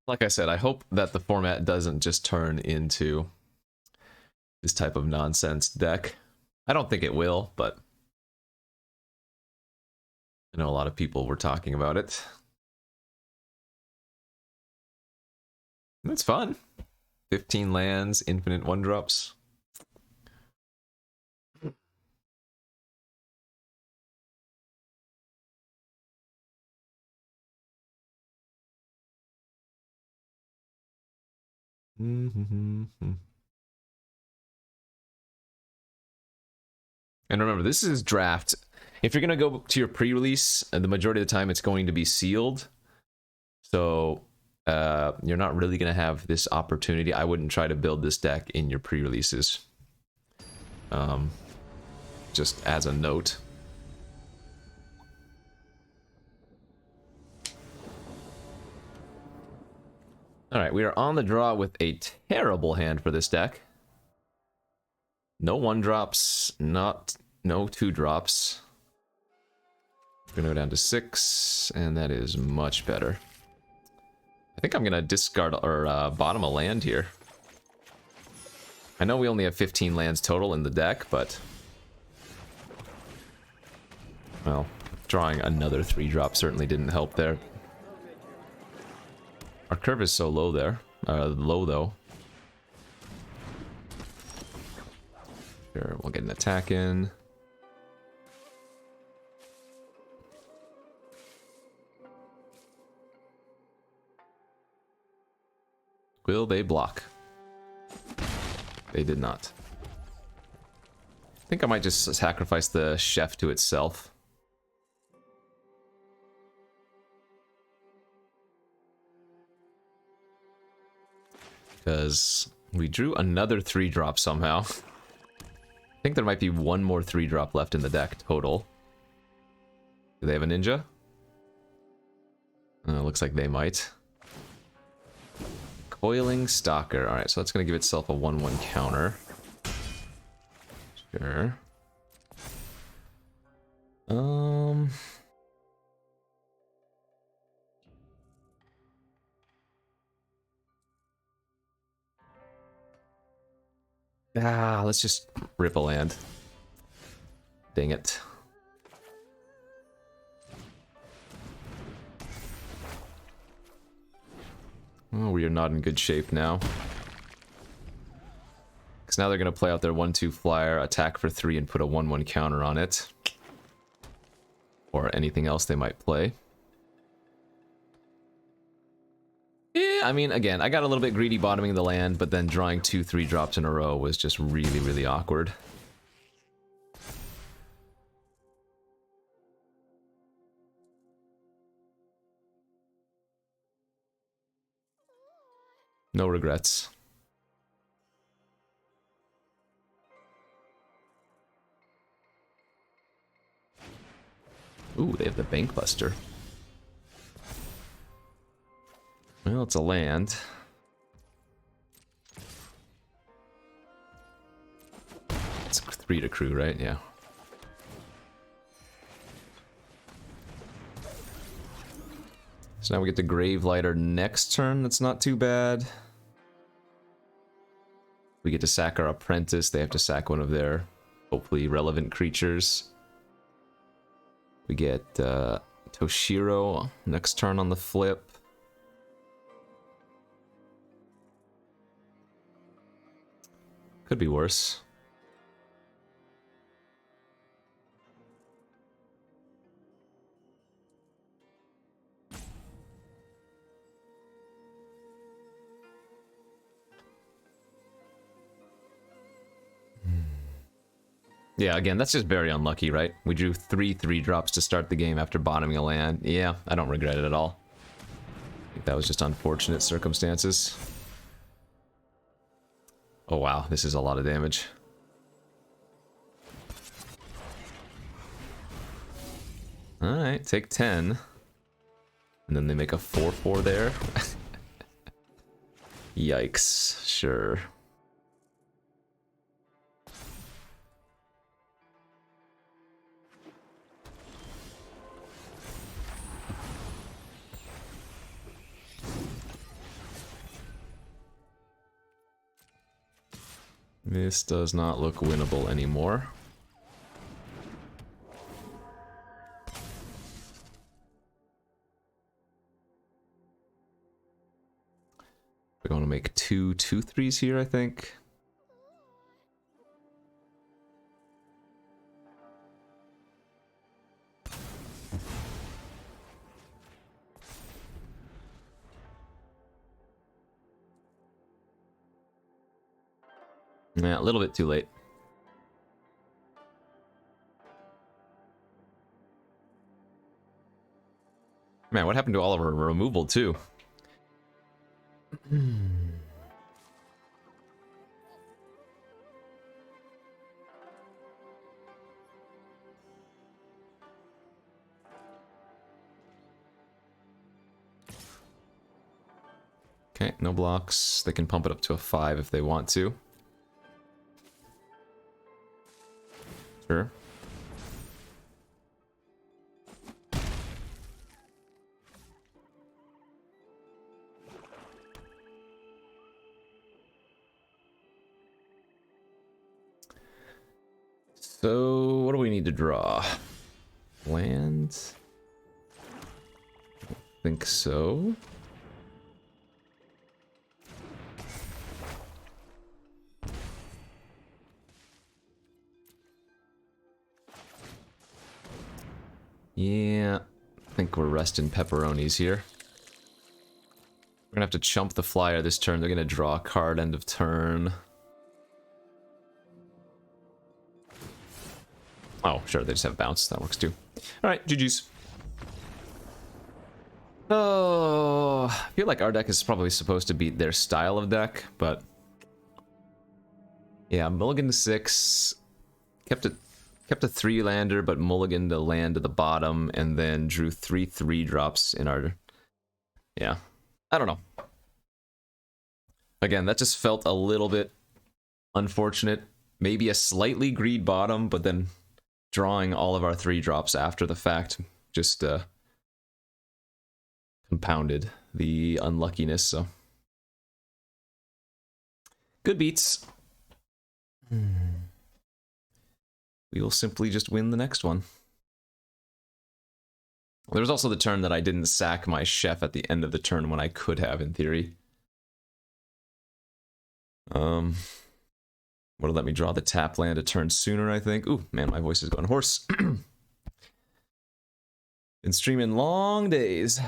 Like I said, I hope that the format doesn't just turn into this type of nonsense deck. I don't think it will, but I know a lot of people were talking about it. It's fun. 15 lands, infinite 1-drops. And remember, this is draft. If you're going to go to your pre-release, the majority of the time it's going to be sealed. So you're not really going to have this opportunity. I wouldn't try to build this deck in your pre-releases. just as a note. Alright, we are on the draw with a terrible hand for this deck. No 1-drops, no 2-drops. We're gonna go down to 6, and that is much better. I think I'm gonna discard or bottom a land here. I know we only have 15 lands total in the deck, but... well, drawing another 3-drop certainly didn't help there. Our curve is so low there. Low, though. Sure, we'll get an attack in. Will they block? They did not. I think I might just sacrifice the chef to itself. Because we drew another 3-drop somehow. I think there might be one more 3-drop left in the deck total. Do they have a ninja? Looks like they might. Coiling Stalker. Alright, so that's going to give itself a 1/1 counter. Sure. Let's just rip a land. Dang it. Oh, we are not in good shape now. Because now they're going to play out their 1/2 flyer, attack for 3, and put a 1/1 counter on it. Or anything else they might play. Yeah, I mean, again, I got a little bit greedy bottoming the land, but then drawing 2 3-drops in a row was just really, really awkward. No regrets. Ooh, they have the Bank Buster. Well, it's a land. It's 3 to crew, right? Yeah. So now we get the Gravelighter next turn. That's not too bad. We get to sack our Apprentice. They have to sack one of their, hopefully, relevant creatures. We get Toshiro next turn on the flip. Could be worse. Yeah, again, that's just very unlucky, right? We drew 3 3-drops to start the game after bottoming a land. Yeah, I don't regret it at all. I think that was just unfortunate circumstances. Oh wow, this is a lot of damage. Alright, take 10. And then they make a 4/4 there. Yikes, sure. This does not look winnable anymore. We're going to make 2 2/3s here, I think. Yeah, a little bit too late. Man, what happened to all of our removal, too? Okay, no blocks. They can pump it up to a 5 if they want to. Sure. So, what do we need to draw? Land? I think so. Yeah, I think we're resting pepperonis here. We're gonna have to chump the flyer this turn. They're gonna draw a card end of turn. Oh, sure, they just have bounce. That works too. Alright, GG's. Oh, I feel like our deck is probably supposed to beat their style of deck, but... yeah, mulligan to 6. Kept a 3-lander, but mulligan to land to the bottom, and then drew 3 3-drops in our... yeah. I don't know. Again, that just felt a little bit unfortunate. Maybe a slightly greed bottom, but then drawing all of our 3-drops after the fact just compounded the unluckiness, so... good beats. We will simply just win the next one. There's also the turn that I didn't sack my chef at the end of the turn when I could have, in theory. Would have let me draw the tap land a turn sooner, I think. Ooh, man, my voice is going hoarse. Been streaming long days.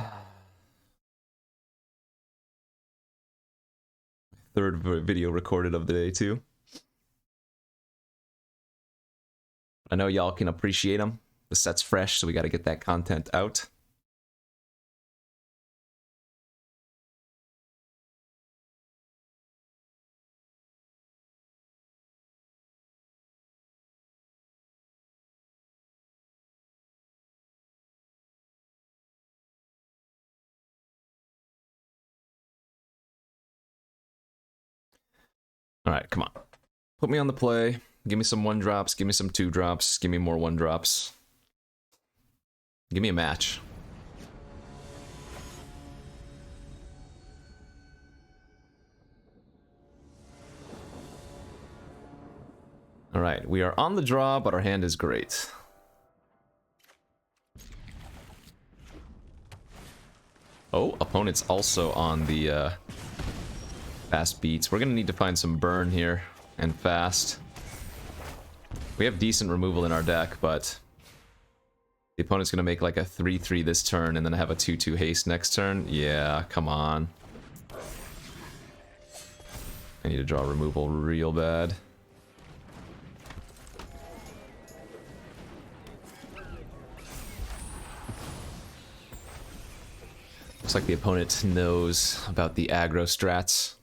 Third video recorded of the day, too. I know y'all can appreciate them. The set's fresh, so we got to get that content out. All right, come on. Put me on the play. Give me some 1-drops. Give me some 2-drops. Give me more 1-drops. Give me a match. All right, we are on the draw, but our hand is great. Oh, opponent's also on the fast beats. We're gonna need to find some burn here, and fast. We have decent removal in our deck, but the opponent's gonna make like a 3-3 this turn and then have a 2-2 haste next turn. Yeah, come on. I need to draw removal real bad. Looks like the opponent knows about the aggro strats.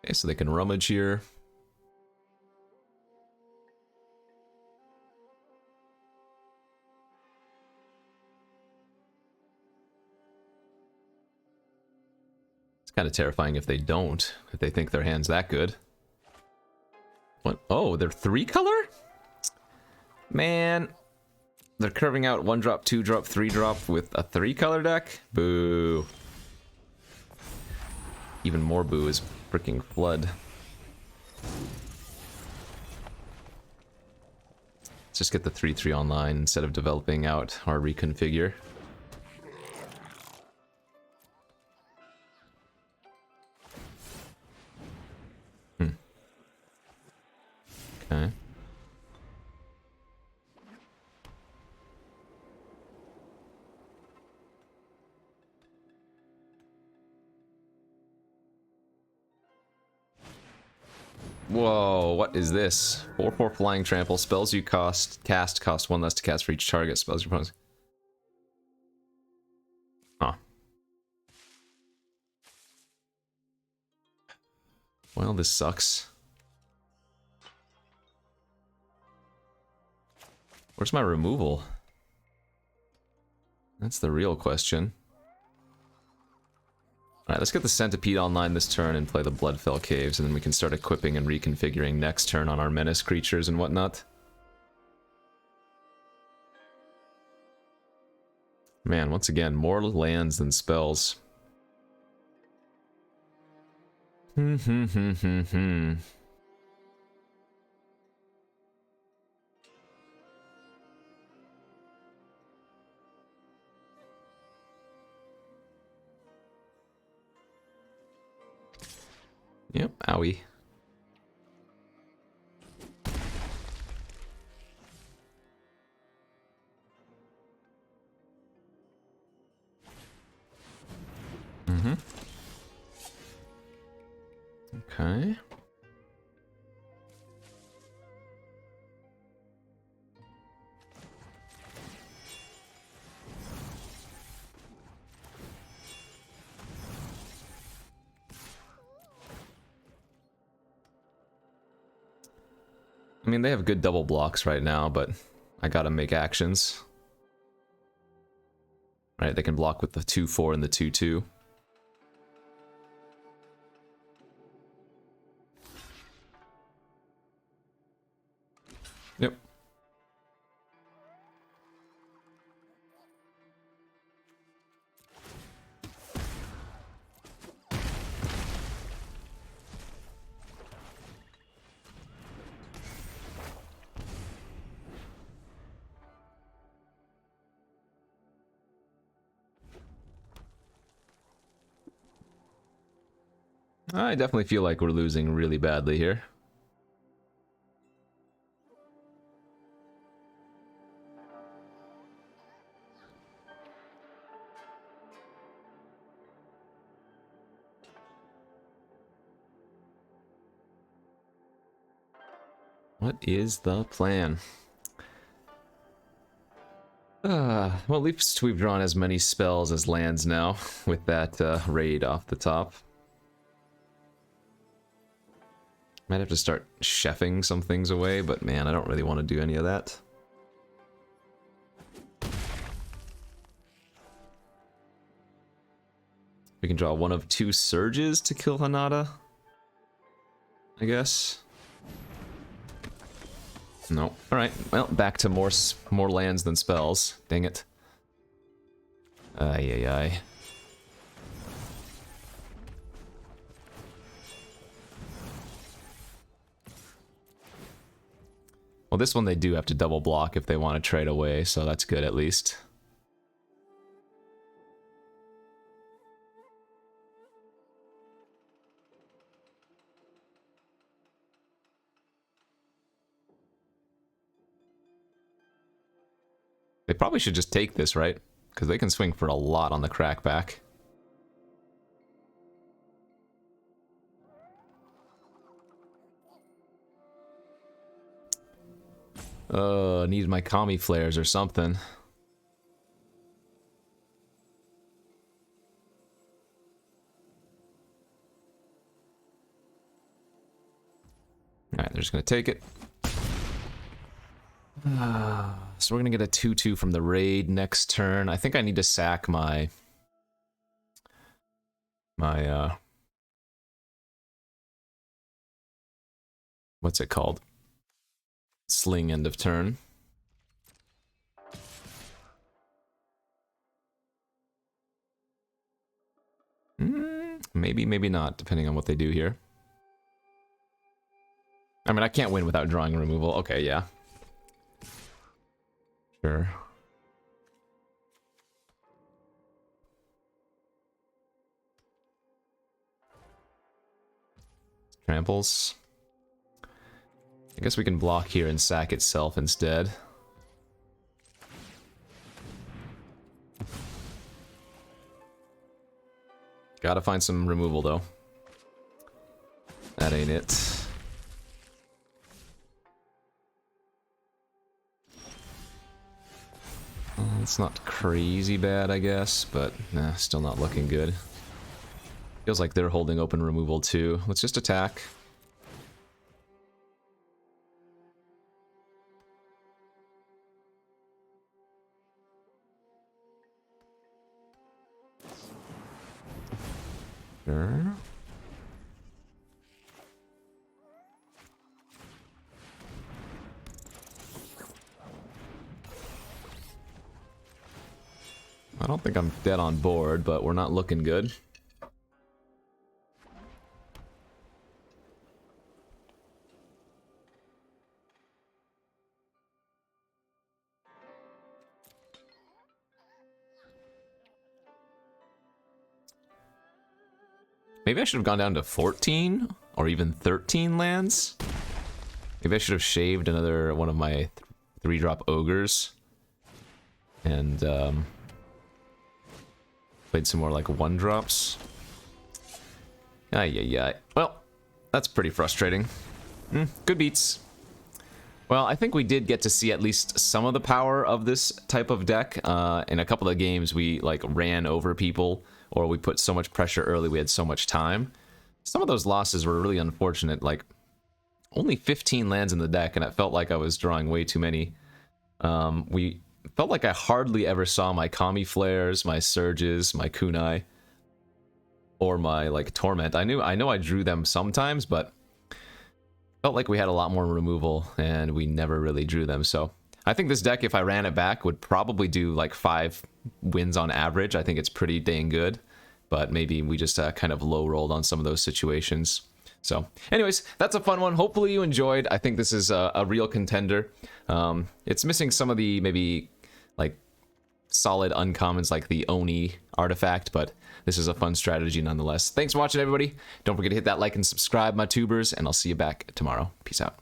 Okay, so they can rummage here. It's kind of terrifying if they don't, if they think their hand's that good. What? Oh, they're 3-color? Man. They're curving out 1-drop, 2-drop, 3-drop with a 3-color deck? Boo. Even more boo is freaking Flood. Let's just get the 3-3 online instead of developing out our reconfigure. Okay. Whoa, what is this? 4/4 flying trample. Spells you cast cost 1 less to cast for each target. Spells your opponents. Well, this sucks. Where's my removal? That's the real question. Alright, let's get the Centipede online this turn and play the Bloodfell Caves, and then we can start equipping and reconfiguring next turn on our Menace creatures and whatnot. Man, once again, more lands than spells. Yep, owie. Okay. I mean, they have good double blocks right now, but I gotta make actions. Right, they can block with the 2/4 and the 2/2. Yep. I definitely feel like we're losing really badly here. What is the plan? Well, at least we've drawn as many spells as lands now with that raid off the top. Might have to start chefing some things away, but man, I don't really want to do any of that. We can draw one of 2 surges to kill Hanada, I guess. No. Alright, well, back to more lands than spells. Dang it. Ay, ay, ay. Well, this one they do have to double block if they want to trade away, so that's good at least. They probably should just take this, right? Because they can swing for a lot on the crackback. Need my Kami flares or something. Alright, they're just gonna take it. So we're gonna get a 2/2 from the raid next turn. I think I need to sack my what's it called? Sling end of turn. Maybe, maybe not, depending on what they do here. I mean, I can't win without drawing removal. Okay, yeah. Sure. Tramples. I guess we can block here and sack itself instead. Gotta find some removal, though. That ain't it. It's not crazy bad, I guess, but nah, still not looking good. Feels like they're holding open removal too. Let's just attack. Sure. I don't think I'm dead on board, but we're not looking good. Maybe I should have gone down to 14 or even 13 lands. Maybe I should have shaved another one of my 3-drop ogres and played some more like 1-drops. Yeah. Well, that's pretty frustrating. Good beats. Well, I think we did get to see at least some of the power of this type of deck. In a couple of games, we like ran over people, or we put so much pressure early we had so much time. Some of those losses were really unfortunate. Like, only 15 lands in the deck, and it felt like I was drawing way too many. We felt like I hardly ever saw my Kami Flares, my Surges, my Kunai, or my like Torment. I know I drew them sometimes, but felt like we had a lot more removal, and we never really drew them. So I think this deck, if I ran it back, would probably do like 5 wins on average. I think it's pretty dang good, but maybe we just kind of low rolled on some of those situations. So anyways, that's a fun one. Hopefully you enjoyed. I think this is a real contender. It's missing some of the maybe like solid uncommons like the Oni artifact, but this is a fun strategy nonetheless. Thanks for watching, everybody. Don't forget to hit that like and subscribe, my tubers, and I'll see you back tomorrow. Peace out.